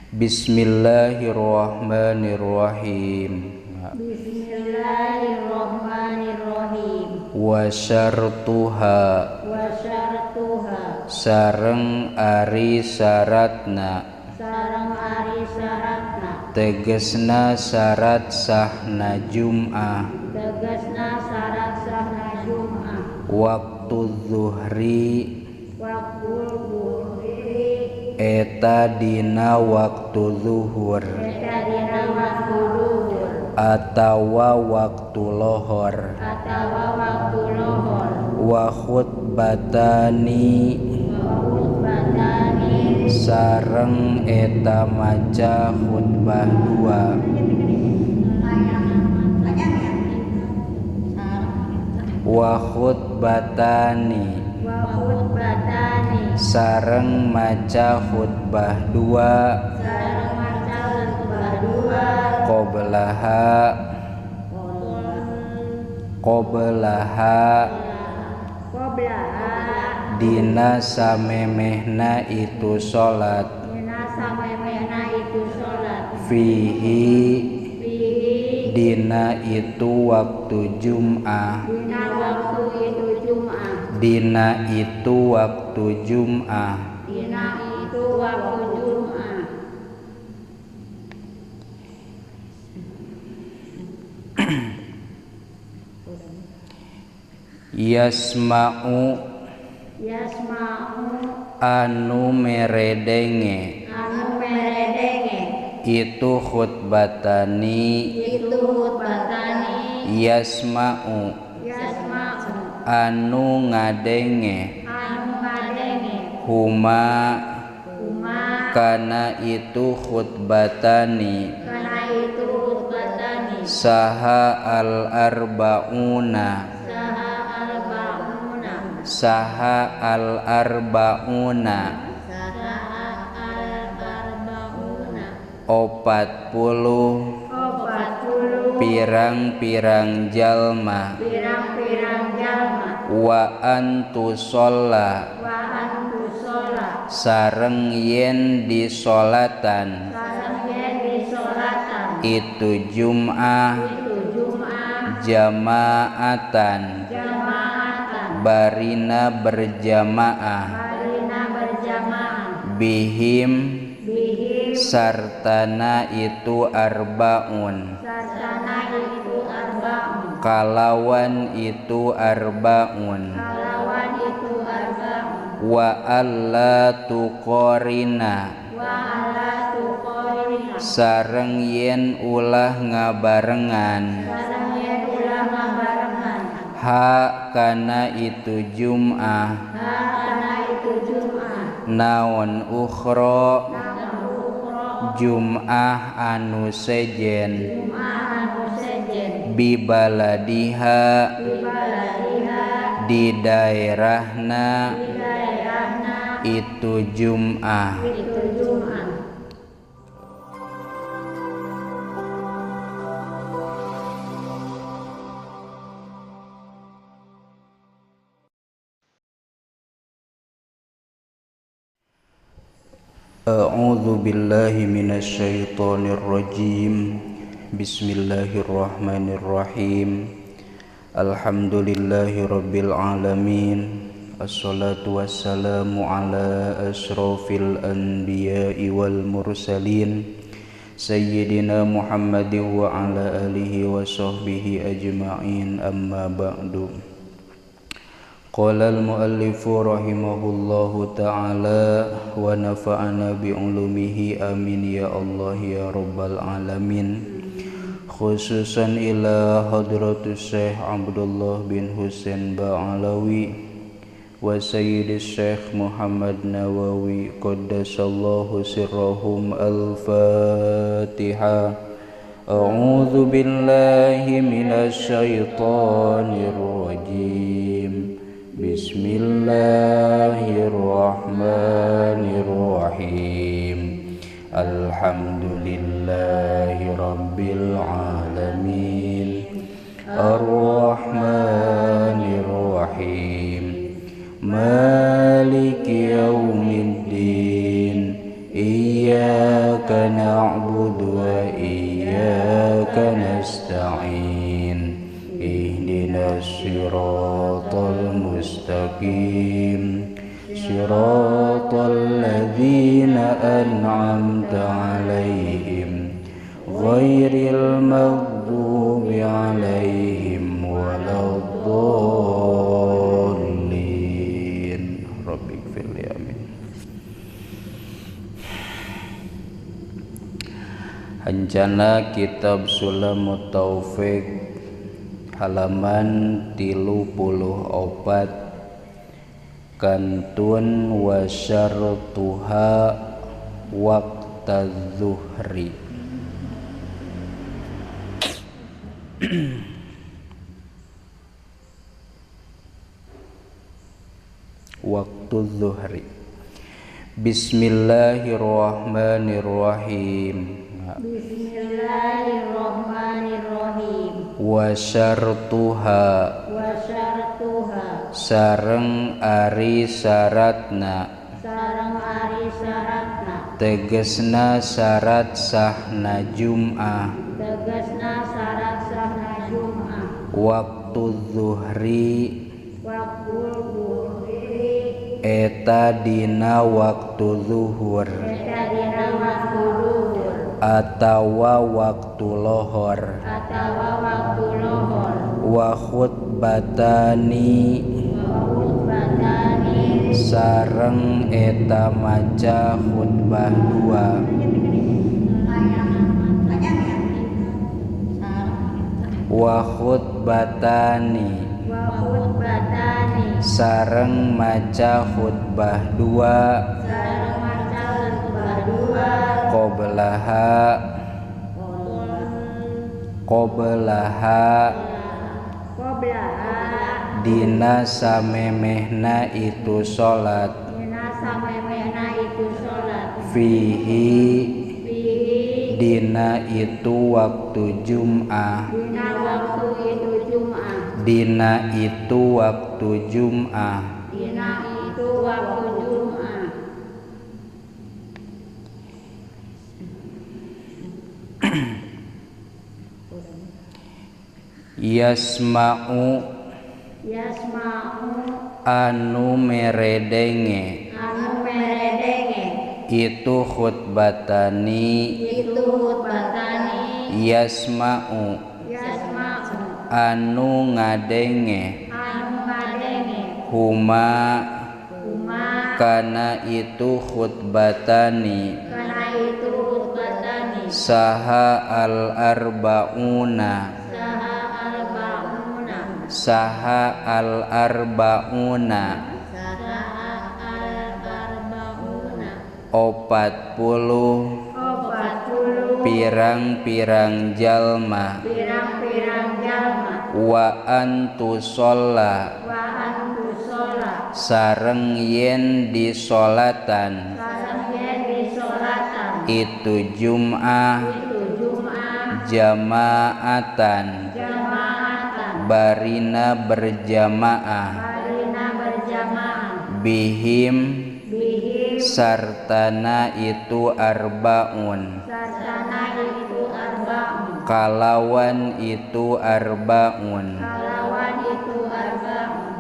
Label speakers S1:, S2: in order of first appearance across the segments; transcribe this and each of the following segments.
S1: Bismillahirrahmanirrahim.
S2: Bismillahirrahmanirrahim.
S1: Wa syartuha sareng ari syaratna tegesna syarat sahna Jum'ah waktu zuhri eta dina waktu zuhur atawa waktu lohor wa khutbatani sareng eta maca khutbah dua wa khutbatani sareng maca khutbah dua qoblaha dina samemehna itu salat fihi dina itu waktu Jum'ah dina itu waktu Jum'ah yasma'u anu meredenge itu khutbatani yasma'u anu ngadenge huma kana itu khutbatani saha al-arba'una opat puluh pirang-pirang jalma wa antu sholla sareng yen disolatan itu Jum'ah jamaatan barina berjamaah bihim sartana itu arbaun kalawan itu arbaun wa alla tuqorina sareng yen ulah ngabarengan ha kana itu Jum'ah naon ukhra Jum'ah anu sejen bibaladiha di daerahna itu Jum'ah A'udzu billahi minasy syaithanir rajim. Bismillahirrahmanirrahim. Alhamdulillahi rabbil alamin. Assalatu wassalamu ala asyrafil anbiya'i wal mursalin sayyidina Muhammadin wa ala alihi wa sahbihi ajma'in, amma ba'du. Qala al-muallifu rahimahullahu ta'ala wa nafa'ana bi'ulumihi amin ya Allah ya rabbal alamin. Khususan ila hadratus Syekh Abdullah bin Husain Ba'alawi wa sayyidis Syekh Muhammad Nawawi qaddasallahu sirrahum. Al-Fatiha. A'udzu billahi minasy syaithanir rajim. Bismillahirrahmanirrahim. Alhamdulillahi rabbil alamin. Ar-Rahmanir-Rahim. Maliki yaumiddin. Iyyaka iyyaka na'budu wa iyyaka nasta'in ihdinas siratal mustaqim siratal ladzina an'amta 'alaihim ghairil maghdubi 'alaihim waladdallin. Rabbighfir li amin. Hancana kitab Sulamut Taufik halaman 34 kantun wa syartuha waqtaz zuhri. Waktu zuhri. Bismillahirrahmanirrahim.
S2: Bismillahirrahmanirrahim.
S1: Wa syartuha sareng ari syaratna tegesna syarat sahna Jum'ah waktu zuhri eta dina waktu zuhur atawa waktu lohor wa khutbatani sareng eta maca khutbah dua wa khutbatani sareng maca khutbah dua qoblaha dina samemehna itu salat fihi dina itu waktu Jum'ah dina itu waktu Jum'ah yasma'u anu meredenge itu khutbatani yasma'u anu ngadenge huma kana itu khutbatani saha al-arba'una opat puluh pirang-pirang jalma wa antu sholla sareng yen disolatan itu Jum'ah jamaatan barina berjamaah bihim sartana itu arbaun kalawan itu arbaun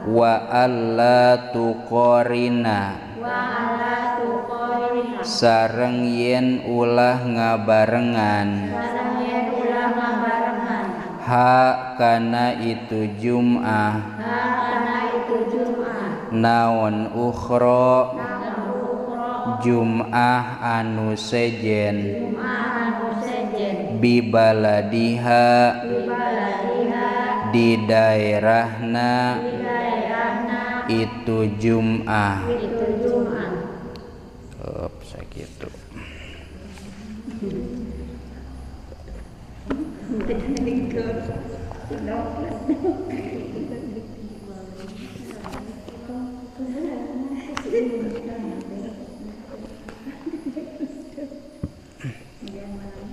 S1: wa alla tuqorina sareng yen ulah ngabarengan ha kana itu Jum'ah naon ukhra Jum'ah anu sejen bibaladiha di daerahna itu Jum'ah sakitu.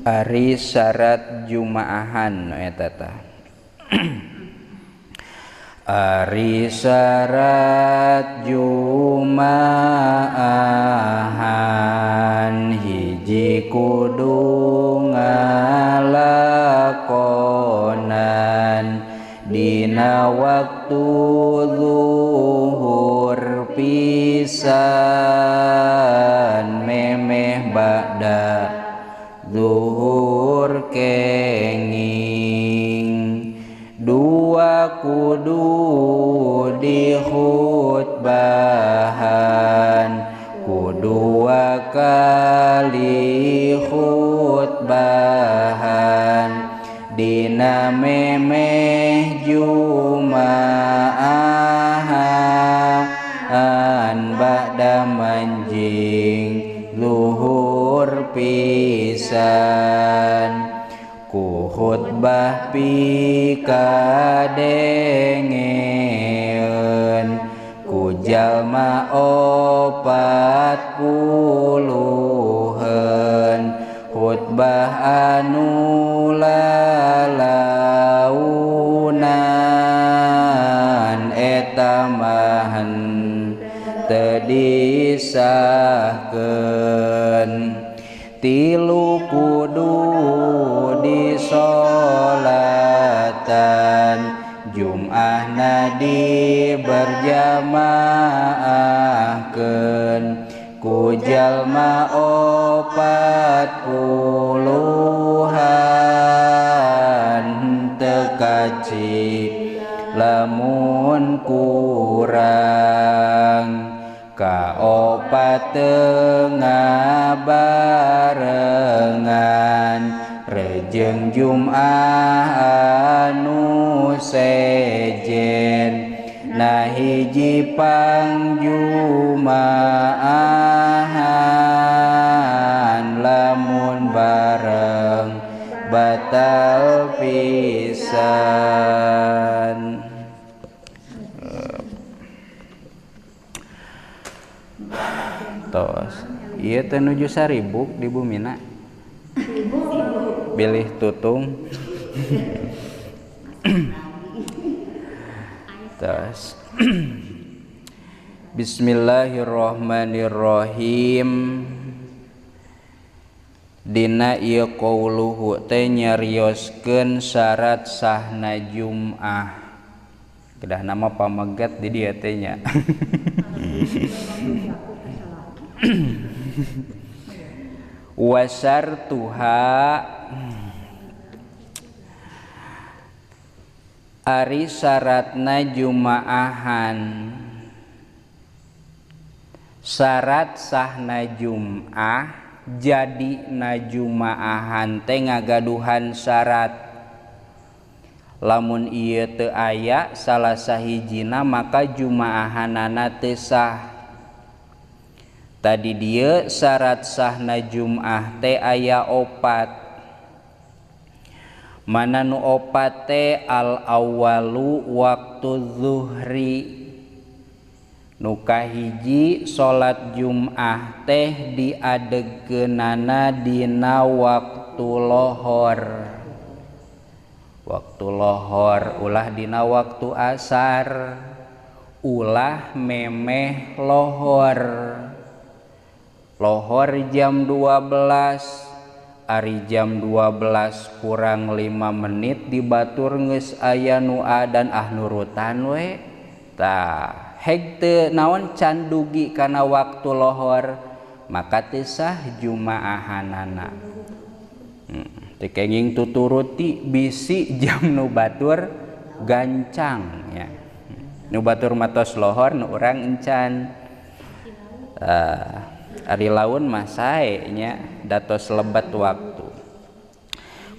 S1: Ari syarat Jum'ahan eta tah. Ari syarat Jum'ahan hiji kudu ngalakonan dina waktu zuhur pisan memeh ba'da zuhur kenging dua kudu dikhutbahan kedua kali khutbahan dina memeh jumaahan ba'da manjing zuhur pisan ku khutbah pikadengeun ku jalma 40 khutbah anu lalaunan eta mahan teu disahkeun tilu kudu disolatan Jum'ahna diberjamaahkeun ku jalma 40-an teu kacip lamun kurang kaopat tengah barengan rejeng Jum'ah anu sejen nah hiji pangjumaahan lamun bareng batal pisan. Tos ieu teh nuju saribuk di bumina bilih tutung. Tos Bismillahirrahmanirrahim. Dina ieu qauluhu teh nyarioskeun syarat sahna Jum'ah. Kedah nama pamegat di dieu teh nya. Wasartuha ari syaratna Jum'ahan. Syarat sahna Jum'ah jadi na Jum'ahan teh ngagaduhan syarat. Lamun ieu teu aya salah sahijina maka Jum'ahanana teu sah. Tadi dieu syarat sahna Jum'ah teh aya 4. Mana nu 4 teh al awwalu waktu zuhri. Nu kahiji salat Jum'ah teh diadegkeunana dina waktu lohor. Waktu lohor ulah dina waktu asar, ulah memeh lohor. Lohor jam 12, ari jam 12 kurang 5 menit dibatur geus aya nu adan nurutan we. Tah heg teu naon can dugi kana waktu lohor maka teu sah Jum'ahanana. Teu kenging tuturuti bisi jam nu batur gancang nya. Nu batur matos lohor nu urang encan. Ari laun mah sae nya datos lebat waktu.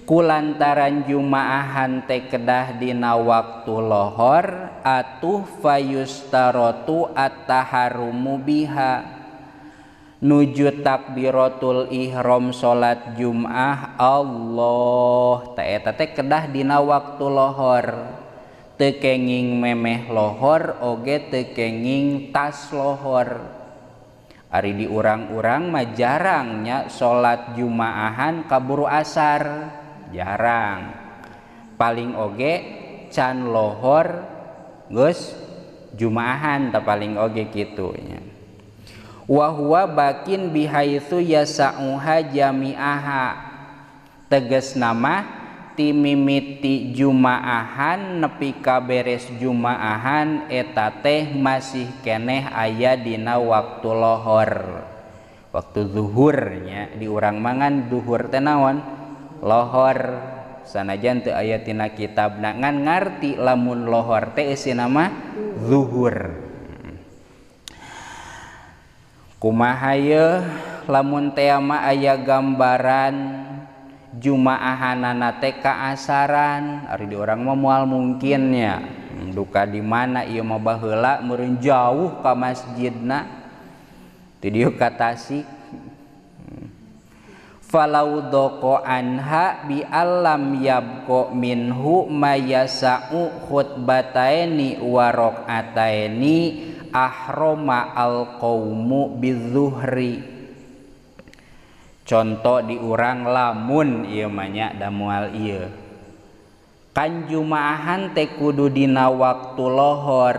S1: Kulantaran Jum'ahan teh kedah dina waktu lohor atuh fayustaratu at-taharrumu biha. Nuju takbiratul ihram salat Jum'ah Allah teh eta teh kedah dina waktu lohor. Teu kenging memeh lohor oge teu kenging tas lohor. Ari di urang-urang mah jarangnya salat Jum'ahan kaburu asar, jarang. Paling oge can lohor geus Jum'ahan tah paling oge kitu nya. wa huwa bakin bihaitsu yasa'uha jami'aha tegas nama ti mimiti jumaahan nepi ka beres jumaahan eta teh masih keneh aya dina waktu lohor waktu zuhurnya di urang mangan zuhur teh naon lohor sanajan teu aya tina kitabna ngan ngarti lamun lohor teh eusina mah zuhur. Kumaha ye lamun teh mah aya gambaran jumaahanana teh kaasaran ari di urang mah moal mungkinnya duka di mana ieu mah baheula meureun jauh ka masjidna ti dieu ka Tasik falau doko anha bi alam yabqa minhu mayasa'u khutbataini wa raqataini ahrama al-qaumu bizuhri. Contoh di urang lamun ieu mah nya da moal ieu kan jumaahan teh kudu dina waktu lohor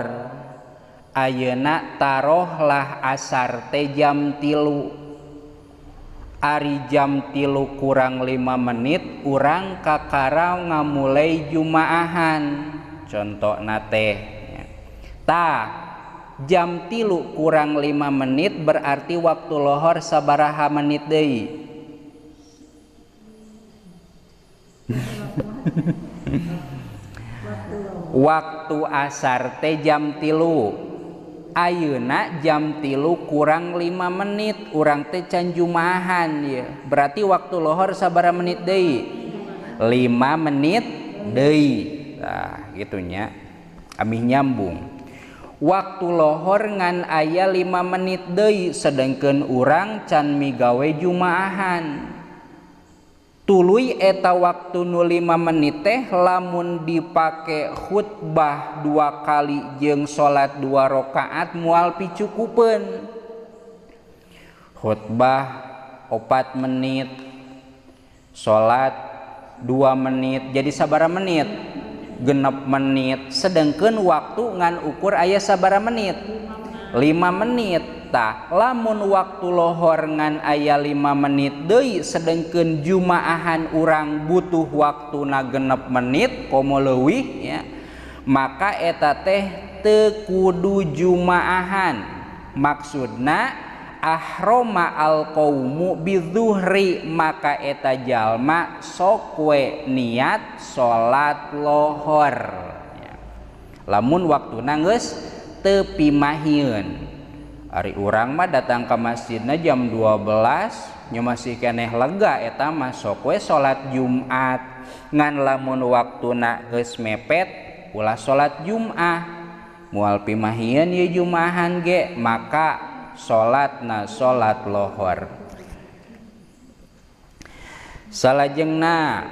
S1: ayeuna tarohlah asar teh jam 3 ari jam 3 kurang 5 menit urang kakara ngamulai jumaahan contohna teh tah jam 3 kurang 5 menit berarti waktu lohor sabaraha menit deui waktu asar teh jam 3 ayeuna jam 3 kurang 5 menit urang teh can jumaahan ya berarti waktu lohor sabaraha menit deui 5 menit deui nah gitunya amih nyambung waktu lohor ngan aya 5 menit deui sedengkeun urang can migawe jumaahan tuluy eta waktu nu 5 menit teh lamun dipake khutbah 2 kali jeung salat 2 rakaat moal picukupeun khutbah 4 menit salat 2 menit jadi sabaraha menit 6 menit sedangkeun waktu ngan ukur aya sabaraha menit 5 menit tah lamun waktu lohor ngan aya 5 menit deui sedangkeun jumaahan urang butuh waktuna 6 menit komo leuwih ya maka eta teh teu kudu jumaahan maksudna ahrama al-qaumu bizuhri maka eta jalma sok we niat salat lohor ya. Lamun waktuna geus teu pimahieun ari urang mah datang ka masjidna jam 12 nya masih keneh lega eta mah sok we salat Jumat ngan lamun waktuna geus mepet ulah salat Jumat moal pimahieun ye jumaahan ge maka salatna salat lohor salajengna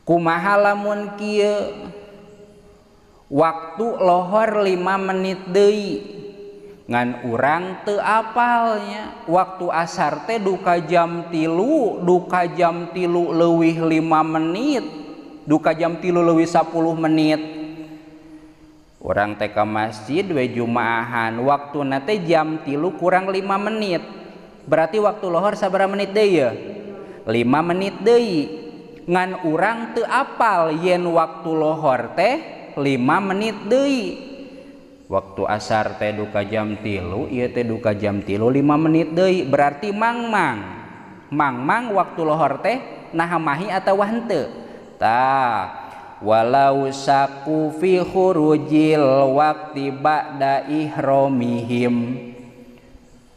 S1: kumaha lamun kieu waktu lohor 5 menit deui ngan urang teu apalnya waktu asar teh duka jam 3 duka jam 3 leuwih 5 menit duka jam 3 leuwih 10 menit urang teh ka masjid we jumaahan waktuna teh jam 3 kurang 5 menit berarti waktu lohor sabaraha menit deui ya 5 menit deui ngan urang teu apal yen waktu lohor teh 5 menit deui waktu asar teh duka jam 3 ieu teh duka jam 3 5 menit deui berarti mangmang waktu lohor teh naha mahi atawa henteu tah walau saku fi khurujil waqti ba'da ihramihim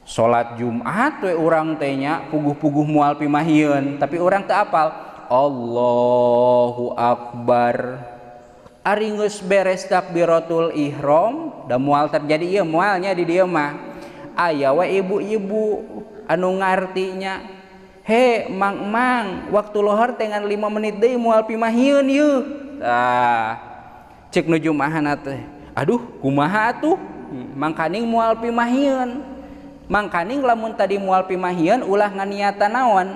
S1: salat Jumat we urang teh nya puguh-puguh moal pimahieun tapi urang teu apal Allahu Akbar ari geus beres takbiratul ihram da moal terjadi ieu moalnya di dieu mah aya we ibu-ibu anu ngartinya he mang waktu lohor teh ngan 5 menit deui moal pimahieun yeuh cek nu jumaahan teh aduh kumaha atuh mangkaning moal pimahieun mangkaning lamun tadi moal pimahieun ulah nganiatan naon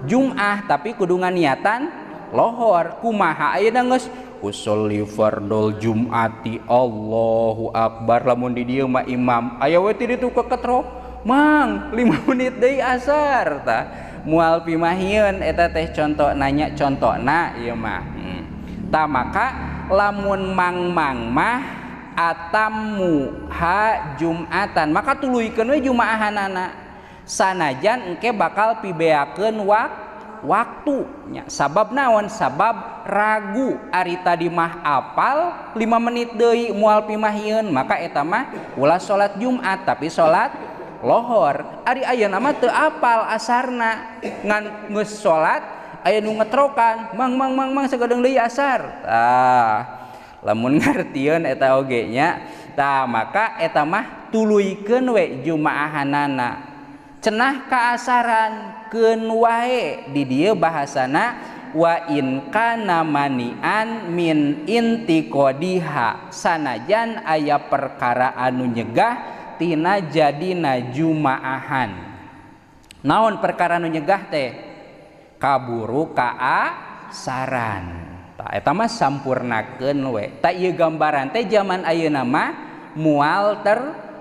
S1: Jumat tapi kudu nganiatan lohor. Kumaha ayeuna geus usolli fardul jumati Allahu akbar, lamun di dieu mah imam aya we ti ditu keketro mang 5 menit deui asar tah moal pimahieun eta teh conto nanya contona ieu mah. Tah maka lamun mang-mang mah atammu ha jumatan maka tuluykeun we jumaahanana sanajan engke bakal pibeakeun waktu nya. Sabab naon? Sabab ragu ari tadi mah apal 5 menit deui moal pimahieun maka eta mah ulah salat Jumat tapi salat lohor. Ari ayeuna mah teu apal asarna ngan geus salat aya nu ngetrokan mang sagadeng deui asar. Lamun ngartieun eta oge nya tah maka eta mah tuluykeun we jumaahanana cenah kaasaran keun wae di dieu bahasana wa in kana manian min intiqodiha sanajan aya perkara anu nyegah tina jadina jumaahan. Naon perkara anu nyegah teh? Kaburu kaasaran. Tah eta mah sampurnakeun we. Tah ieu gambaran teh zaman ayeuna mah moal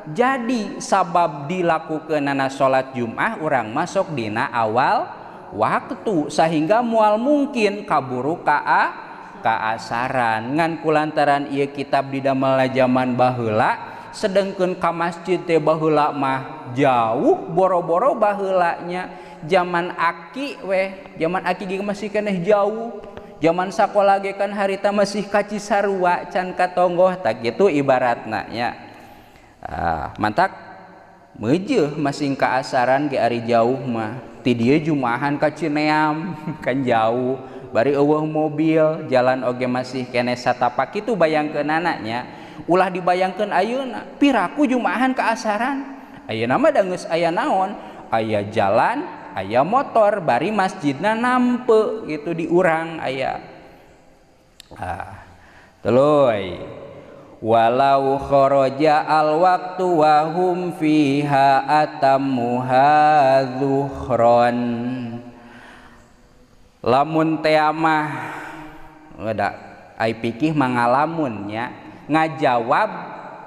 S1: jadi sabab dilakukeunana salat Jumat urang masuk dina awal waktu sehingga moal mungkin kaburu kaasaran ngan kulantaran ieu kitab didamel zaman baheula sedengkeun ka masjid teh baheula mah jauh boro-boro baheulanya zaman aki ge masih keneh jauh zaman sakola ge kan harita masih ka Cisarua can ka Tonggoh tak kitu ibaratna nya. Mantak meujeuh masing kaasaran ge ari jauh mah ti dieu jumaahan ka Cineam kan jauh bari eueuh mobil jalan oge masih keneh satapak kitu bayangkeunana nya. Ulah dibayangkeun ayeuna piraku jumaahan kaasaran ayeuna mah da geus aya naon aya jalan aya motor bari masjidna nampe gitu di urang aya. Tuluy walau kharaja al waktu wa hum fiha atammuha zuhron. Lamun teh mah ada ai pikih mangalamun nya ngajawab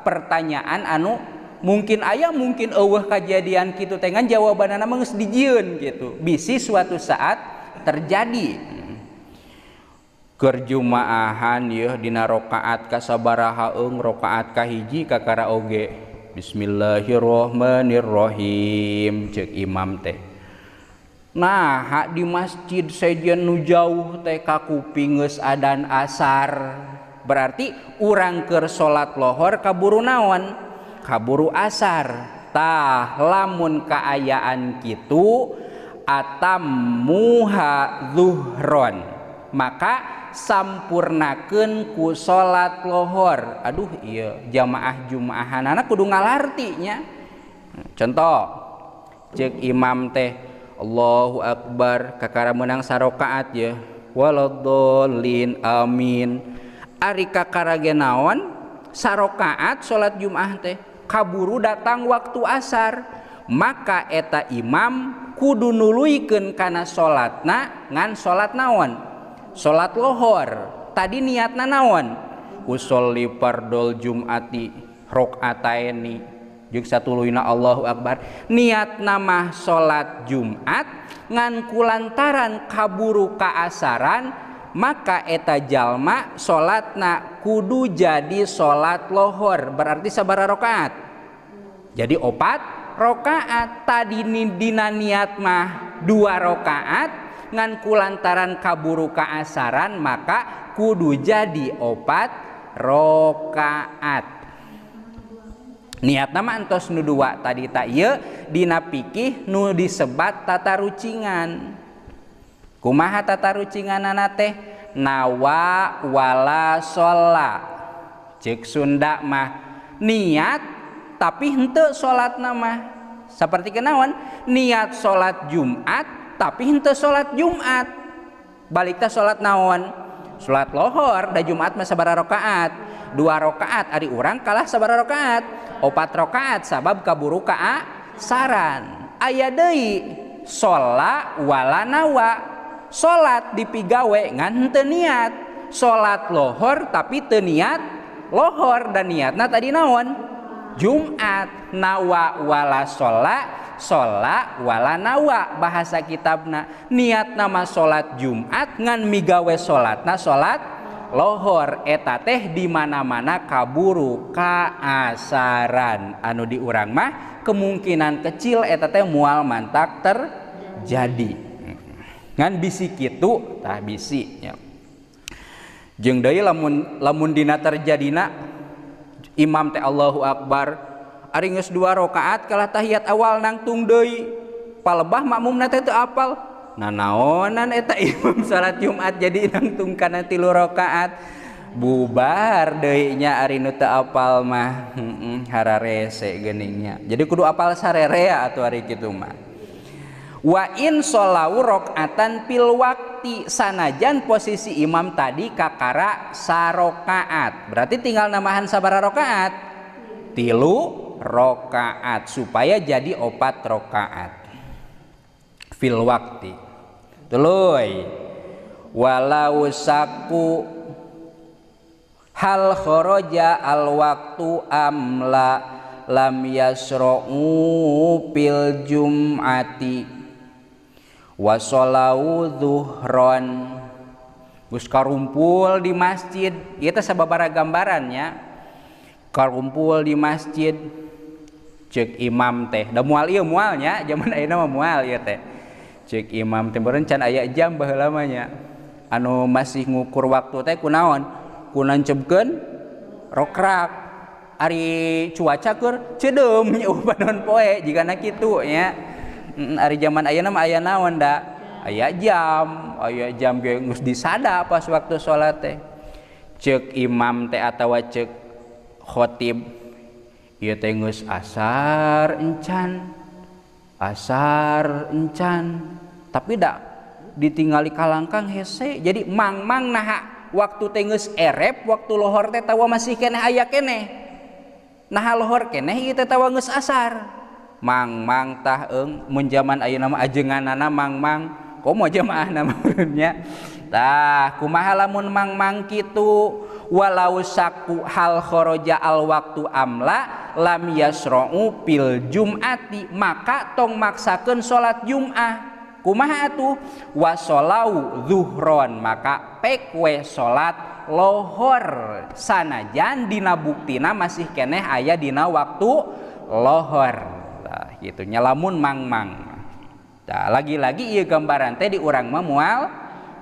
S1: pertanyaan anu mungkin aya mungkin eueuh kajadian kitu teh ngan jawabanna mah geus dijieun kitu bisi suatu saat terjadi. Keur jumaahan yeuh dina rakaat kasabaraha rakaat kahiji kakara oge bismillahirrahmanirrahim ceuk imam teh. Nah di masjid sejen nu jauh teh ka kuping geus adzan asar berarti urang keur salat lohor kaburu naon kaburu asar. Tah lamun kaayaan kitu atammuha zuhron maka sampurnakeun ku salat lohor. Aduh ieu jamaah jumaahanana kudu ngalarti nya. Contoh ceuk imam teh Allahu akbar kakara meunang sarakaat ya waladhdallin amin. Ari kakara ge naon sarakaat salat Jumat teh kaburu datang waktu asar maka eta imam kudu nuluykeun kana salatna ngan salat naon salat lohor. Tadi niatna naon usolli fardul jumati rakaataini jeung satuluyna Allahu akbar niatna mah salat Jumat ngan kulantaran kaburu kaasaran maka eta jalma salatna kudu jadi salat lohor berarti sabaraha rakaat jadi 4 rakaat. Tadi dina niat mah 2 rakaat ngan kulantaran kaburu kaasaran maka kudu jadi 4 rakaat. Niatna mah entos nu 2 tadi ta ieu dina fikih nu disebat tata rucingan. Kumaha tata rucinganana teh nawa wala sholla ceuk Sunda mah niat tapi henteu salatna mah saperti kenaon niat salat Jumat tapi henteu salat Jumat balikta salat naon salat lohor da Jumat mah sabaraha rakaat 2 rakaat ari urang kalah sabaraha rakaat 4 rakaat sabab kaburu kaasaran. Aya deui sholla wala nawa salat dipigawe ngan teu niat, salat lohor tapi teu niat lohor, dan niatna tadi naon? Jumat. Nawa wala shola wala nawa bahasa kitabna. Niat nama salat Jumat ngan migawe salatna salat lohor. Eta teh di mana-mana kaburu kaasaran anu di urang mah kemungkinan kecil eta teh moal mantak terjadi. Ngan bisi kitu tah bisi nya. Jeung deui lamun dina terjadina imam teh Allahu Akbar ari geus 2 rakaat kalah tahiyat awal nangtung deui palebah makmumna teh teu apal nanaonan eta imam salat Jumat jadi nangtung kana 3 rakaat bubar deui nya ari nu teu apal mah hararese geuningnya. Jadi kudu apal sarerea atuh ari kitu mah. Wa in sholau rakaatan fil waqti, sanajan posisi imam tadi kakara sarokaat, berarti tinggal nambahan sabaraha rakaat? 3 rakaat supaya jadi 4 rakaat fil waqti. Tuluy walau saku hal kharaja al waqtu amla lam yasra'u fil jum'ati wa sholau zuhron. Gus karumpul di masjid, ieu teh sababaraha gambarannya. Karumpul di masjid ceuk imam teh da moal ieu moalnya zaman ayeuna mah moal ieu teh. Ceuk imam teh beureun can aya jam baheula mah nya. Anu masih ngukur waktu teh kunaon? Ku nancebkeun rokrak. Ari cuaca keur ceudem nya upanon poe jigana kitu nya. Ari zaman ayeuna mah aya naon da? Aya jam ge geus disada pas waktu salat teh. Ceuk imam teh atawa ceuk khotib ieu teh geus asar encan tapi da ditinggali kalangkang hese. Jadi mang-mang naha waktu teh geus erep, waktu lohor teh tawa masih keneh aya keneh. Naha lohor keneh ieu teh tawa geus asar. Mang-mang tah mun zaman ayeuna mah ajenganana mang-mang komo jamaahna meureunnya. Tah kumaha lamun mang-mang kitu? Walau saku hal kharaja al waktu amla lam yasra'u fil jum'ati, maka tong maksakeun salat Jumat. Kumaha atuh? Wa sholau zuhron, maka pek we salat lohor sanajan dina buktina masih keneh aya dina waktu lohor. Nah, gitu nyalamun mang-mang. Nah, lagi-lagi ieu gambaran teh di urang mah moal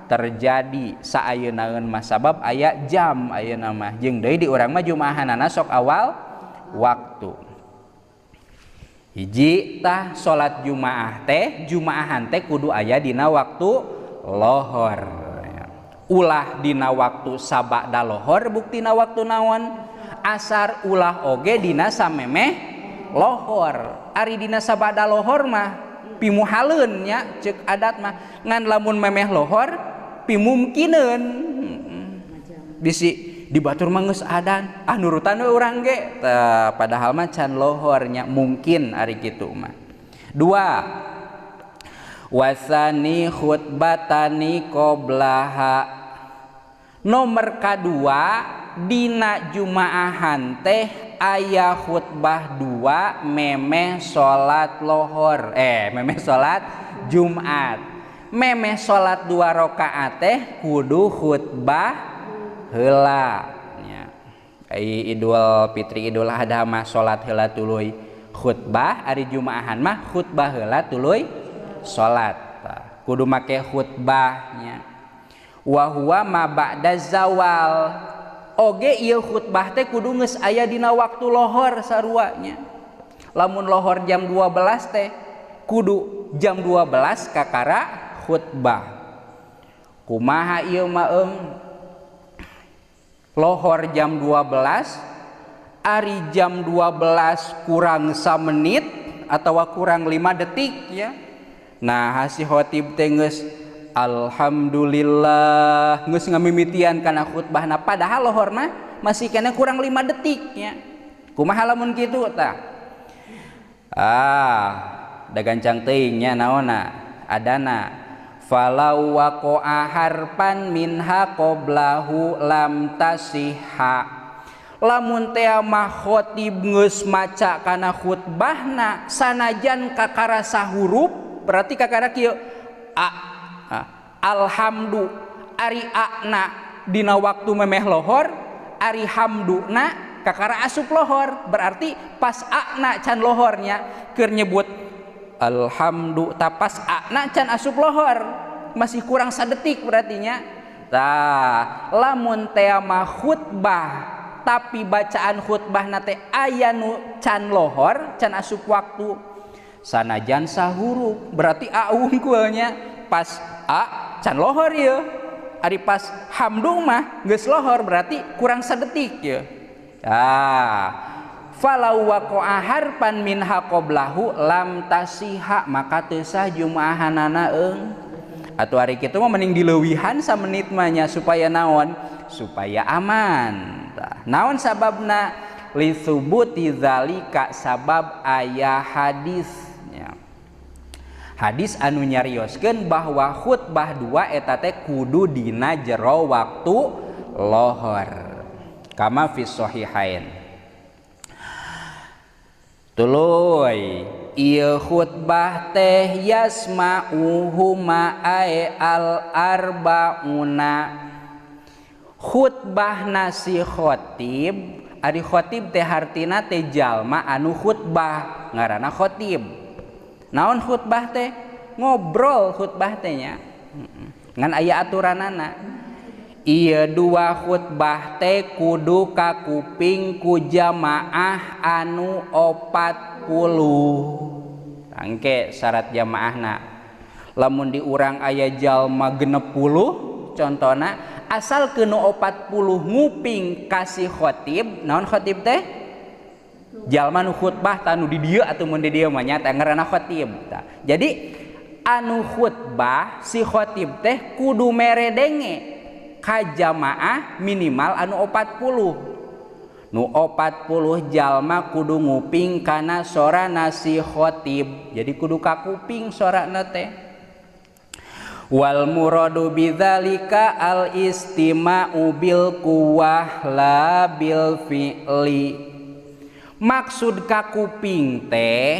S1: terjadi saayeuna mah sabab aya jam ayeuna mah jeung deui di urang mah jumaahanana sok awal waktu. Hiji tah salat jumaah teh jumaahan teh kudu aya dina waktu lohor. Ulah dina waktu sabada lohor buktina waktu naon? Asar ulah oge dina samemeh lohor. Ari dina sabada lohor mah pimuhaleun nya ceuk adat mah ngan lamun memeh lohor pimumkineun bisi dibatur mah geus adan nurutan we urang ge padahal mah can lohornya mungkin ari kitu mah. 2 wasani khutbatani qoblaha, nomor kadua dina jumaahan teh aya khutbah 2 memeh salat lohor memeh salat Jumat. Memeh salat 2 rakaat teh kudu khutbah heula nya. Ai Idul Fitri Idul Adha mah salat heula tuluy khutbah, ari jumaahan mah khutbah heula tuluy salat. Kudu make khutbah nya. Wa huwa ma ba'da zawal. Oge ieu khutbah teh kudu geus aya dina waktu lohor sarua nya. Lamun lohor jam 12 teh kudu jam 12 kakara khutbah. Kumaha ieu mah lohor jam 12 ari jam 12 kurang 1 menit atau kurang 5 detik ya. Nah si khotib teh geus alhamdulillah geus ngamimitian kana khutbahna padahal lohorna masih kena kurang 5 detik ya. Kumaha lamun kitu tah? Da gancang teuing nya naonna adana falau waqa'a harpan minha qablahu lam tasihha. Lamun teh mah khatib geus maca kana khutbahna sanajan kakarasa huruf, berarti kakara kieu a, alhamdu ari ana dina waktu memeh lohor, ari hamduna kakara asup lohor, berarti pas ana can lohornya keur nyebut alhamdu tapas ana can asup lohor masih kurang sadetik berartinya. Tah lamun teh mah khutbah tapi bacaan khutbah nate aya nu can lohor can asup waktu sanajan sahuruf, berarti aungkulnya pas a can lohor ya, ari pas hamdu mah geus lohor berarti kurang sadetik ya. Falau waqa'a harpan minha qablahu lam tasihha, maka teu sah jumaahanana atuh ari kitu mah mending dileuwihan samenit mah nya supaya naon, supaya aman. Naon sababna? Li thubuti zalika, sabab aya hadisnya, hadis anu nyarioskeun bahwa khutbah dua eta teh kudu dina jero waktu lohor, kama fi sahihain. Tuluy ieu khutbah teh yasma'uhuma ay al arbauna, khutbah nasi khotib, ari khotib teh hartina teh jalma anu khutbah ngaranna khotib. Naon khutbah teh? Ngobrol khutbah teh nya, ngan aya aturanana. Ieu dua khutbah teh kudu ka kuping ku jamaah anu 40. Tangke syarat jamaahna. Lamun di urang aya jalma 60 contona, asal kenu 40 nguping kasih khotib. Naon khotib teh? Jalma nu khutbah tanu di dieu atuh mun di dieu mah nya teh ngaranna khotib. Jadi anu khutbah si khotib teh kudu meredenge ka jamaah minimal anu 40. Nu 40 jalma kudu nguping kana sorana si khotib. Jadi kudu ka kuping sorana teh. Wal muradu bidzalika al istima'u bil quwwah la bil fi'li. Maksud ka kuping teh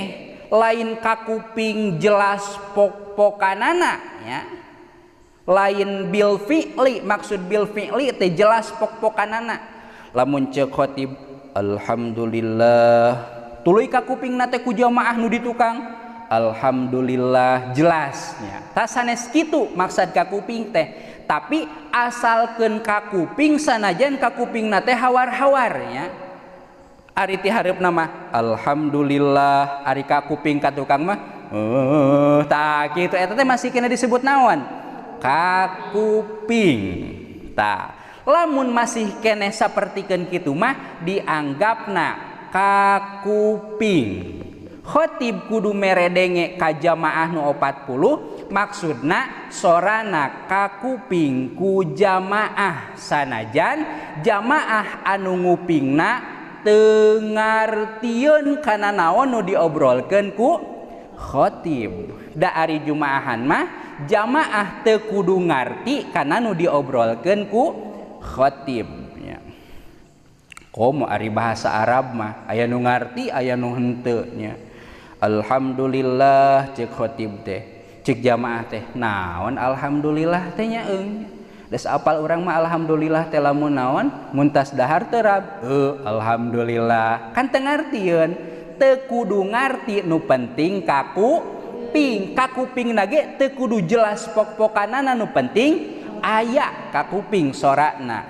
S1: lain ka kuping jelas pok-pokanana ya. Lain bil fi'li, maksud bil fi'li teh jelas pok-pokanana. Lamun ceuk khotib alhamdulillah, tuluy ka kupingna teh ku jamaah nu di tukang alhamdulillah jelasnya. Tah sanes kitu maksud ka kuping teh, tapi asalkeun ka kuping sanajan ka kupingna teh hawar-hawar nya. Ari ti hareupna mah alhamdulillah, ari ka kuping ka tukang mah tah kitu eta teh masih kena disebut naon? Kakuping. Tah lamun masih keneh sapertikeun kitu mah dianggapna kakuping. Khotib kudu meredenge ka jamaah nu 40, maksudna sorana kakuping ku jamaah sanajan jamaah anu ngupingna teu ngartieun kana naon nu diobrolkeun ku khotib. Da ari jumaahan mah jamaah teu kudu ngarti kana nu diobrolkeun ku khotib nya. Komo ari bahasa Arab mah aya nu ngarti aya nu henteu nya. Alhamdulillah ceuk khotib teh, ceuk jamaah teh naon alhamdulillah teh nya eung. Des apal urang mah alhamdulillah teh lamun naon mun tas dahar teu rab alhamdulillah kan teu ngartieun, teu kudu ngarti nu penting kaku kuping. Kakuping nage teu kudu jelas pok-pokanana, nu penting aya kakuping sorana.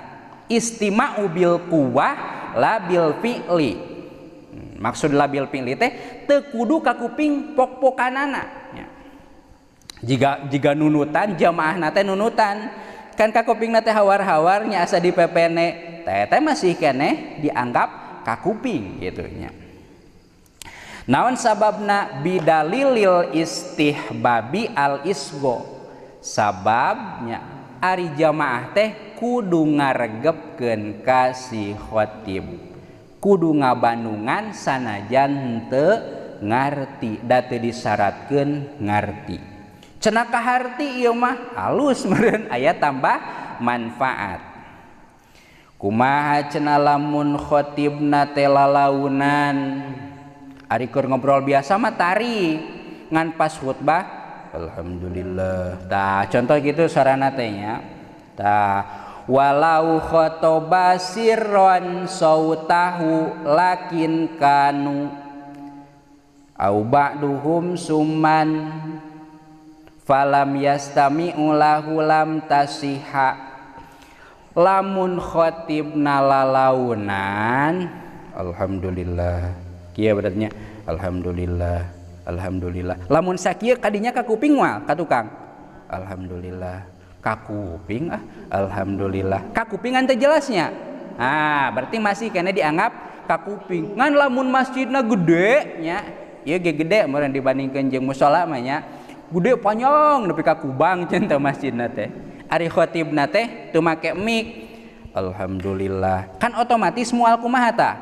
S1: Istima'u bil quwwah la bil fi'li. Maksud la bil fi'li teh teu kudu kakuping pok-pokanana ya. Jiga nunutan jamaahna teh nunutan kan kakupingna teh hawar-hawar nya asa dipepene teh masih keneh dianggap kakuping gitu nya. Naon sababna? Bidalilil istihbabi al isgo, sababnya ari jamaah teh kudu ngaregepkeun ka si khotib, kudu ngabandungan sanajan henteu ngarti da teu disyaratkeun ngarti. cenah kaharti ieu mah halus meureun aya tambah manfaat. Kumaha cenah lamun khatibna teh lalaunan ari keur ngobrol biasa mah tari ngan pas khutbah alhamdulillah tah contoh gitu sarana teh nya tah walau khotoba sirron sautahu lakin kanu au ba'duhum summan falam yastami'u lahu lam tasiha. Lamun khatibna lalaunan alhamdulillah kieu beratnya alhamdulillah alhamdulillah lamun sakieu kadinya ka kuping moal ka tukang alhamdulillah ka kuping alhamdulillah ka kupingan teh jelasnya berarti masih kena dianggap ka kuping ngan lamun masjidna gede nya ieu ge gede meureun dibandingkeun jeung mushola mah nya gede panjang nepi ka kubang cenah teh masjidna teh ari khatibna teh teu make mic alhamdulillah kan otomatis moal kumaha tah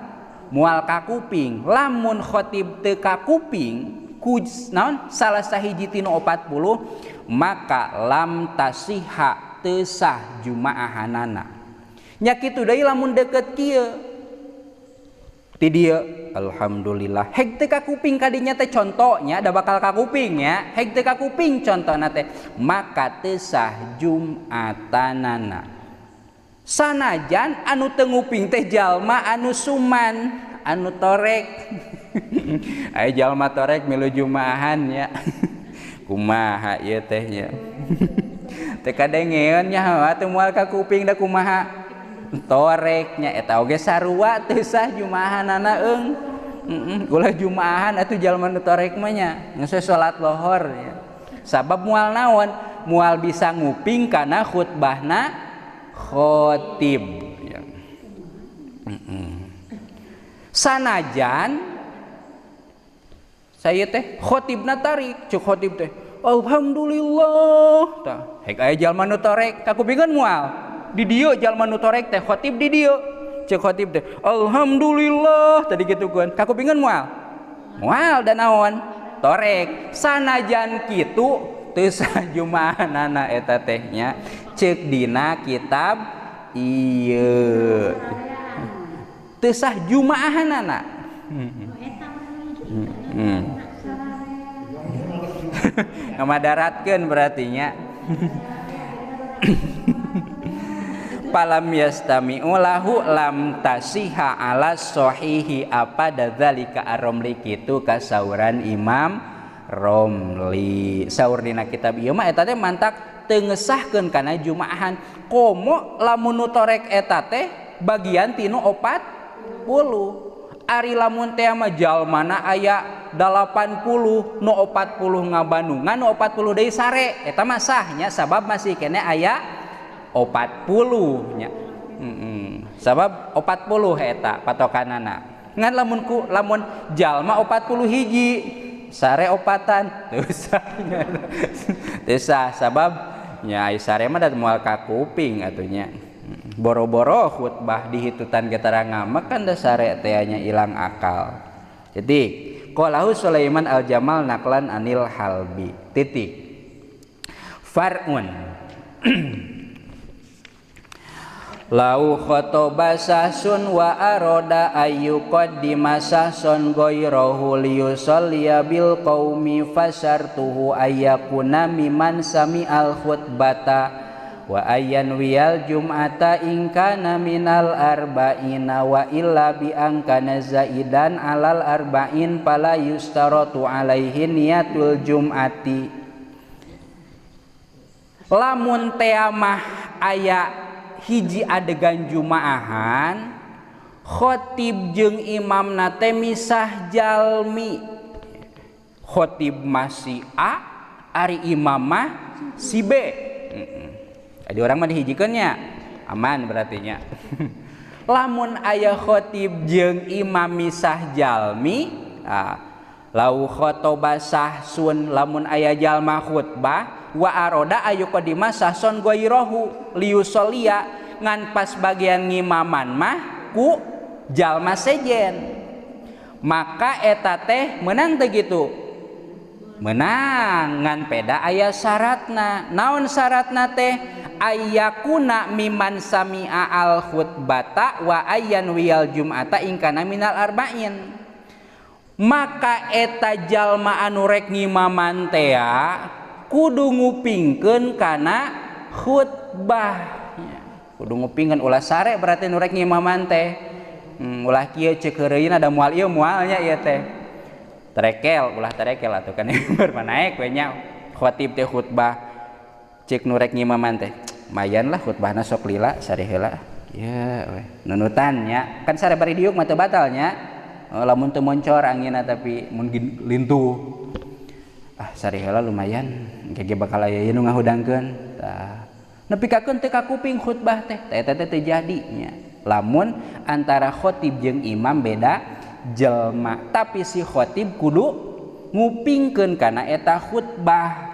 S1: moal ka kuping. Lamun khatib teu ka kuping ku naon salah sahiji tinu 40 maka lam tasiha teu sah jumaahanana nya kitu deui lamun deukeut kieu ti dieu alhamdulillah heg teu ka kuping kadinya teh contohnya da bakal ka kuping nya heg teu ka kuping contohna teh maka teu sah jumaatanana sanajan anu teu nguping teh jalma anu suman anu torek aya jalma torek milu jumaahan nya kumaha ieu teh nya teu kadengeun nya atuh moal ka kuping da kumaha torek nya eta oge sarua teu sah jumaahanana ulah jumaahan atuh jalma nu torek mah nya geus salat lohor ya sabab moal naon moal bisa nguping kana khutbahna khatib ya. Sanajan saya teh khatibna tarik cuk khatib teh alhamdulillah tah hek aya jalma nu torek kakupingeun moal di dieu jalma nu torek teh khatib di dieu cuk khatib teh alhamdulillah tadi kitu kan kakupingeun moal da naon torek sanajan kitu teu sah jumaahanana eta teh nya ceuk dina kitab ieu teu sah jumaahanana ngamadaratkeun berarti nya palam yastami'u lahu lam tasiha ala sahihi apa dadzalika ar-Romli kitu kasauran Imam Romli saur dina kitab ieu mah eta teh mantak teu ngesahkeun kana jumaahan komo lamun nu torek eta teh bagian tinu 40 ari lamun teh mah jalmana aya 80 nu 40 ngabandungan nu 40 deui sare eta mah sahnya sabab masih kene aya 40 nya sabab 40 eta patokanana ngan lamun jalma 40 hiji sare opatan teu sah sabab nya sare mah da moal ka kuping atunya boro-boro khutbah dihitutan getara ngamek kan da sare teh nya ilang akal jadi qalahu Sulaiman al-Jamal naqlan anil Halbi titik far'un lau khotoba sahsun wa aroda ayyuqaddima sahsun ghairahu liyusalliya bil qaumi fasartuhu ayyakuna miman sami'al khutbata wa ayyan wiyal jum'ata in kana minal arba'ina wa illa bi an kana zaidan alal arba'in fala yustaratu alaihi niyatul jum'ati lamun teh mah aya hiji adegan jumaahan khatib jeung imamna teh misah jalmi khatib masih A ari imam mah si B jadi orang mah dihijikeun nya aman berarti nya lamun aya khatib jeung imam misah jalmi lau khotoba sahsun lamun aya jalma khutbah wa aroda ayu qadima sahson ghairahu liusolia ngan pas bagian ngimaman mah ku jalma sejen maka eta teh meunang teh gitu menang ngan peda aya syaratna. Naon syaratna teh? Ayyakuna miman sami'a al khutbata wa ayyan wiyal jum'ata ingkana minal arba'in. Maka eta jalma anu rek ngimaman teh kudu ngupingkeun kana khutbah. Kudu ngupingkeun ulah sare berarti nu rek ngimaman teh. Ulah kieu ceuk heureuyna da moal ieu moalnya ieu teh. Terekel ulah terekel atuh kan bermanaek we nya khatib teh khutbah ceuk nu rek ngimaman teh. Mayan lah khutbahna sok lila sare heula. Ya we nunutan nya kan sare bari diuk mah teu batal nya. Lamun teu moncor anginna tapi mun lintuh sare heula lumayan gege bakal aya ieu nu ngahudangkeun tah nepikakeun teu ka kuping khutbah teh eta teh teu jadi nya lamun antara khatib jeung imam beda jelma tapi si khatib kudu ngupingkeun kana eta khutbah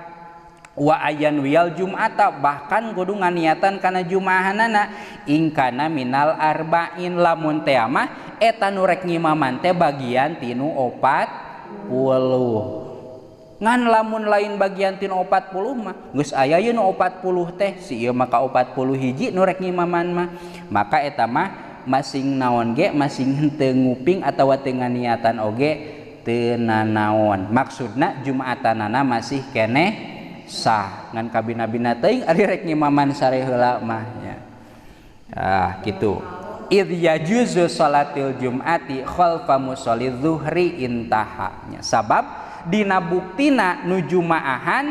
S1: wa ayyan wiyal jum'ata bahkan kudu nganiatan kana jumaahanana ingkana minal arba'in lamun teh mah eta nu rek ngimaman teh bagian tinu 40 ngan lamun lain bagian tinu 40 mah geus aya ieu nu 40 teh si ieu maka 40 hiji nu rek ngimaman mah maka eta mah masing naon ge masing henteu nguping atawa teu nganiatan oge teu nanaon maksudna jumaatanana masih keneh sah ngan kabina-bina teuing ari rek ngimaman sare heula mah nya. Kitu. Idh yajuzu sholatil jum'ati khalfa musholli dzuhri intaha nya. Sabab dina buktina nu jumaahan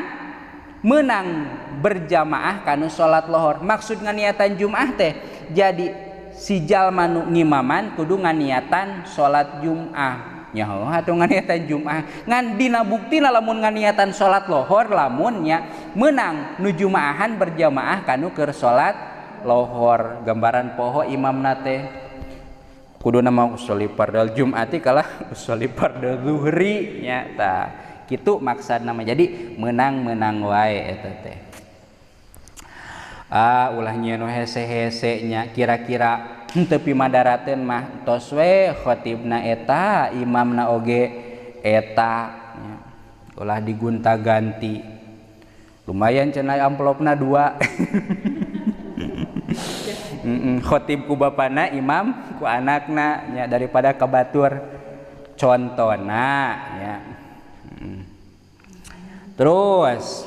S1: meunang berjamaah kanu salat lohor. Maksud nganiatan Jumaah teh jadi si jalma nu ngimaman kudu nganiatan salat Jumaah. Nyaho atuh nganiatan Jumaah ngan dina buktina lamun nganiatan salat lohor lamunnya meunang nu jumaahan berjamaah kanu keur salat lohor gambaran poho imamna teh kuduna mah usolli fardal jum'ati kalah usolli fardal zuhri nya tah kitu maksudna mah jadi meunang-meunang wae eta teh ulah nyieun hese-hese nya kira-kira teu pimadarateun mah tos we khatibna eta imamna oge eta nya. Ulah digunta-ganti lumayan cenah amplopna 2 khatib ku bapana imam ku anakna nya daripada kabatur contona nya. Terus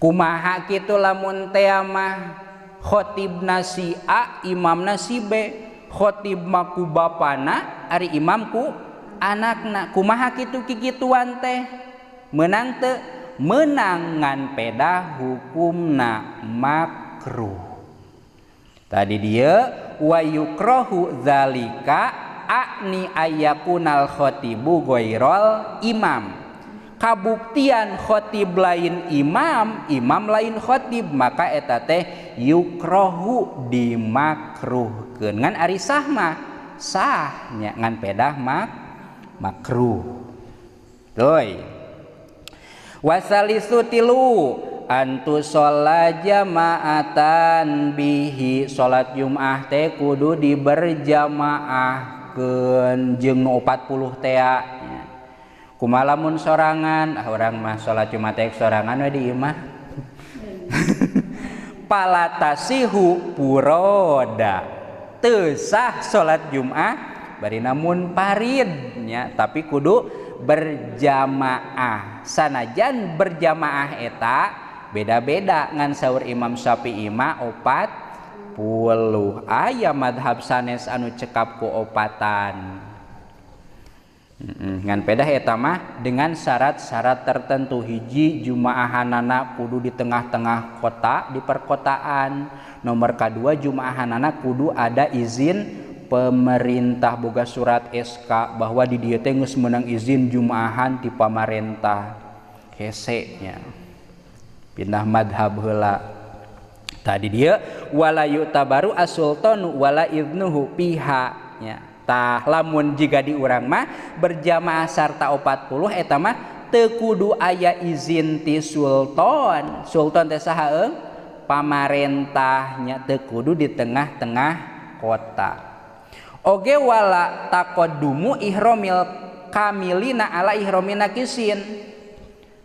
S1: kumaha kitu lamun teh mah khatibna si A imamna si B khatib mah ku bapana ari imam ku anakna kumaha kitu kikituan teh meunang teu meunang ngan peda hukumna makruh tadi dia wa yukrahu zalika akni ayakunal khatibu ghairul imam kabuktian khatib lain imam imam lain khatib maka eta teh yukrahu dimakruhkeun ngan ari sah mah sah nya ngan pedah makruh teuy wasalisu tilu antu sholat jamaatan bihi sholat Jumaah teh kudu diberjamaahkeun jeung nu 40 teh kumalamun sorangan urang mah salat Jumat teh sorangan we di imah palatasihu puroda teu sah salat Jumat bari namun parid nya tapi kudu berjamaah sanajan berjamaah eta beda-beda ngan saur Imam Syafi'i mah 40 aya madhab sanes anu cekap ku opatan ngan pedah eta mah dengan syarat-syarat tertentu hiji jumaahanana kudu di tengah-tengah kota di perkotaan nomor kedua jumaahanana kudu ada izin pemerintah boga surat SK bahwa di dieu teh geus meunang izin jumaahan ti pamarentah hese nya pindah madhab heula tadi dia wala yu'tabaru as-sultanu wala idnuhu piha nya tah lamun jika di urang mah berjamaah sarta 40 eta mah teu kudu aya izin ti sultan teh saha pamarentahnya teu kudu di tengah-tengah kota oge wala taqaddumu ihramil kamilina ala ihramina kisin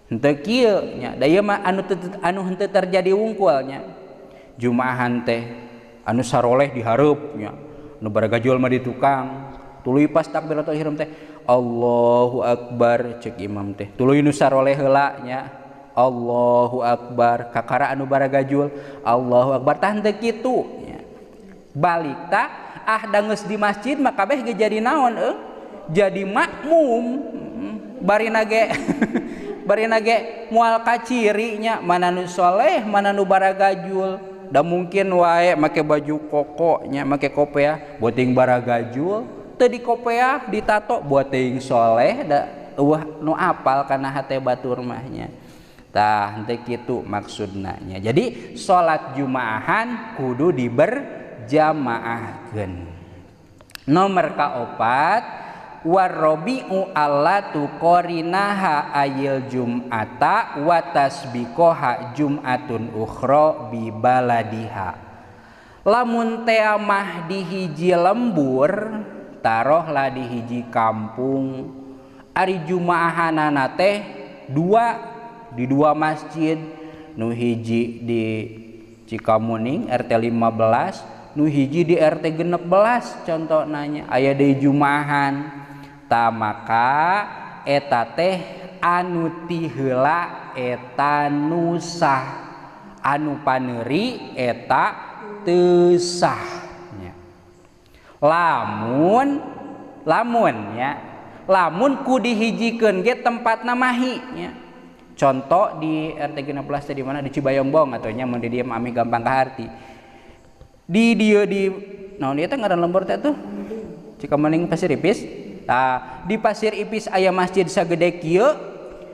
S1: henteu kieu nya da ieu mah anu henteu terjadi wungkulnya jumaahan teh anu saroleh dihareup nya nu baragajul mah di tukang tuluy pas takbiratul ihram teh Allahu akbar cek imam teh tuluy nu saroleh heula nya Allahu akbar kakara anu baragajul Allahu akbar tah henteu kitu nya balik tah da geus di masjid mah kabeh ge jadi naon jadi makmum barina ge barina ge moal kaciri nya mana nu soleh mana nu baragajul da mungkin wae make baju koko nya make kopiah beuting baragajul teu di kopiah ditato beuting soleh da eueuh nu apal kana hate batur mah nya tah henteu kitu maksudna nya jadi salat jumaahan kudu diberjamaahkeun. Nomor kaopat warabi'u allatu qarinaha ayil jum'ata wa tasbiqoha jum'atun ukhra bi baladiha. Lamun teh mah di hiji lembur tarohlah di hiji kampung ari jumaahanana teh dua di dua masjid nu hiji di Cikamuning RT 15 nu hiji di RT 16 contoh nanya aya deui jumaahan ta maka eta teh anu ti heula eta nu sah anu paneuri eta teu sah nya lamun ku dihijikeun ge tempatna mahi nya contoh di RT 16 teh di mana di Cibayongbong atau nya mun di dieu ami gampang kaharti di dieu di naon ieu teh ngaran lembur teh tuh Cikamuning Pasir Ipis tah di Pasir Ipis aya masjid sagede kieu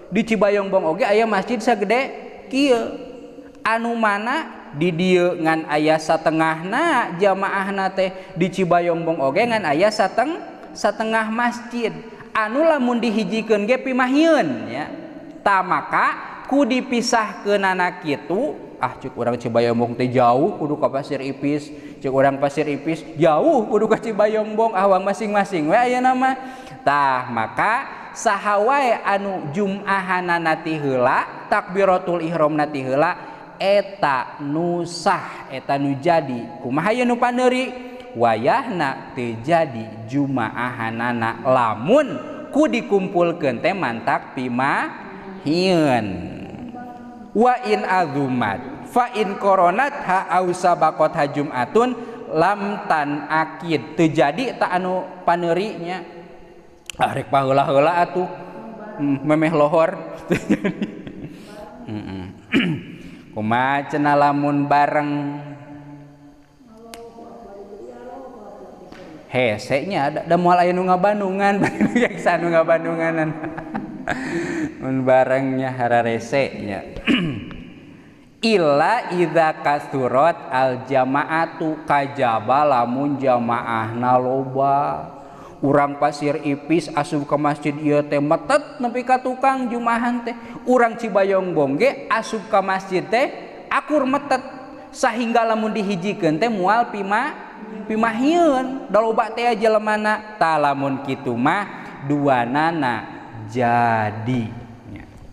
S1: di Cibayongbong oge aya masjid sagede kieu anu mana di dieu ngan aya satengahna jamaahna teh di Cibayongbong oge ngan aya satengah masjid anu lamun dihijikeun ge pimahieun ya ta maka ku dipisahkeunana kitu cek urang Cibayongbong teh jauh kudu ka Pasir Ipis cek urang Pasir Ipis jauh kudu ka Cibayongbong awang masing-masing we ayeuna mah tah maka saha wae anu jum'ahanana ti heula takbiratul ihramna ti heula eta nu sah eta nu jadi kumaha ye nu paneuri wayahna teu jadi jumaahanana lamun ku dikumpulkeun teh mantak pimahieun wa in azumat fa in koronat ha au sabaqat ha jumatun lam tan akid teu jadi ta anu paneuri nya rek paheula-heula atuh memeh lohor kumaha cenah lamun bareng hese nya da moal aya nu ngabandungan biasa nu ngabandunganan mun barengnya hararese nya illa idza kasurat al jamaatu kajaba lamun jamaahna loba urang Pasir Ipis asup ke masjid ieu teh metet nepi ka tukang jumaahan teh urang Cibayongbong ge asup ka masjid teh akur metet sahingga lamun dihijikeun teh moal pimahieun da loba teh jelemana tah lamun kitu mah duanana jadi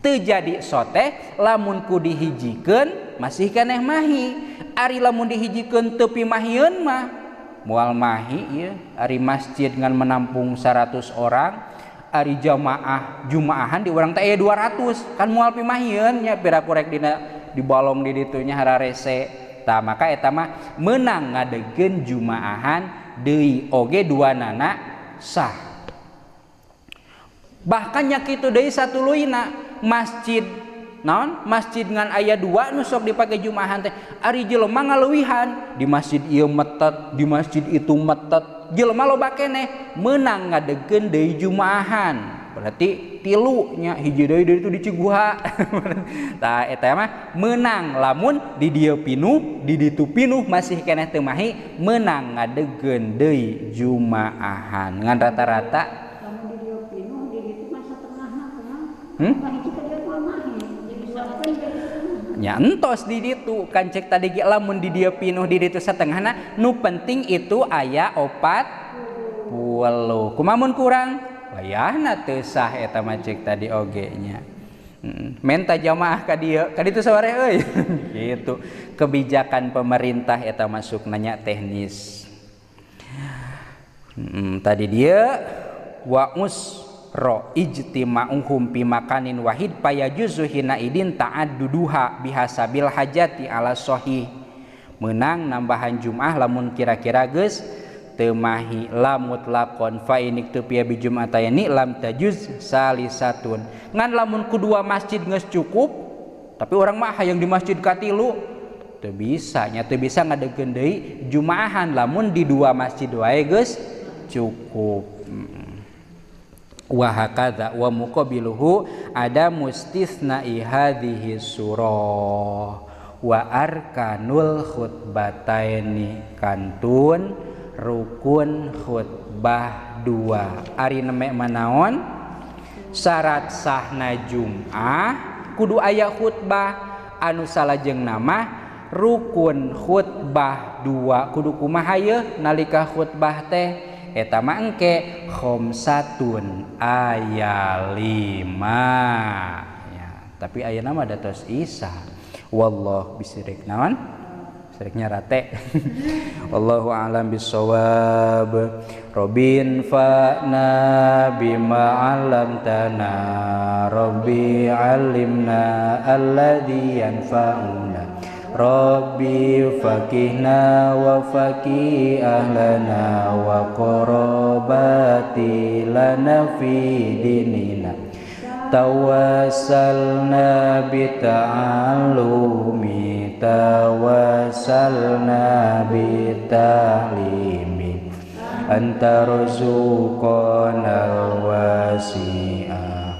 S1: teu jadi soteh lamun ku dihijikeun masih keneh mahi ari lamun dihijikeun teu pimahieun mah moal mahi ieu ari masjid ngan menampung 100 orang ari jumaahan di urang teh aya 200 kan moal pimahieun nya pira kurek dina dibalong di ditu nya hararese tah maka eta mah meunang ngadegkeun jumaahan deui oge duanana sah bahkan nya kitu deui satuluyna masjid naon masjid ngan aya 2 nu sok dipake jumaahan teh ari jelema ngaleuwihan di masjid ieu metet di masjid itu metet jelema loba keneh meunang ngadegkeun deui jumaahan berarti 3 nya hiji deui itu di Ciguha tah eta mah meunang lamun di dieu pinuh di ditu pinuh masih keneh teu mahi meunang ngadegkeun deui jumaahan ngan rata-rata nya entos di ditu kan cek tadi ge lamun di dieu pinuh di ditu satengahna nu penting itu aya 40 kumaha mun kurang wayahna teu sah eta mah ceuk tadi oge nya. Menta jamaah ka dieu saware euy. Gitu. Kebijakan pemerintah eta masuk nanya teknis. Tadi dia wa usra ijtima'uhum fi makanin wahid payajuzu hina idin ta'adduduha bihasabil hajati ala sahih. Menang nambahan Jumaah lamun kira-kira geus teu mahi lamut lakon fa inik teu pieu bi Jumatayni lam tajuz salisatun. Ngan lamun kedua masjid geus cukup tapi orang mah hayang di masjid katilu teu bisa nya teu bisa ngadegeun deui Jumaahan lamun di dua masjid wae geus cukup. Wa hakadza wa muqabiluhu ada mustisna'i hadhihi surah wa arkanul khutbataini kantun rukun khutbah 2 ari neme manaon syarat sahna Jum'ah kudu aya khutbah anu salajeng nama rukun khutbah 2 kudu kumaha yeuh nalika khutbah teh eta mah engke khamsatun aya 5 ya tapi aya nama datos isa wallah bisirik naon siriknya rate. Wallahu a'lam bissawab. Rabbin fa'na bima 'allamtana rabbi 'allimna alladhi yanfa'una rabbi faqihna wa faqih ahlana wa qarabati lana fi dinina tawassalna bita'allumi tawassalna bita'limi antarzuqanal wasi'ah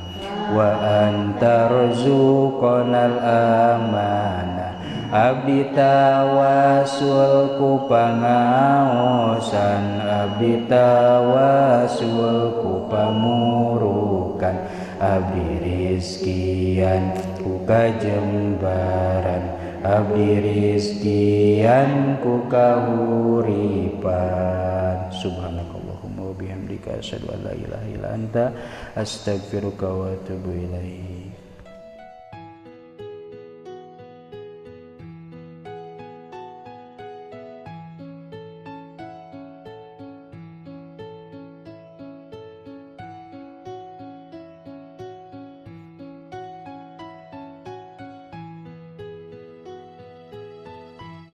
S1: wa antarzuqanal amana abdi tawasul ku pangaosan abdi tawasul ku pamurukan abdi rizkian ku kajembaran abdi rizkian ku kahuripan subhanakallahumma wa bihamdika asyhadu an la ilaha illa anta astaghfiruka wa atubu ilaik.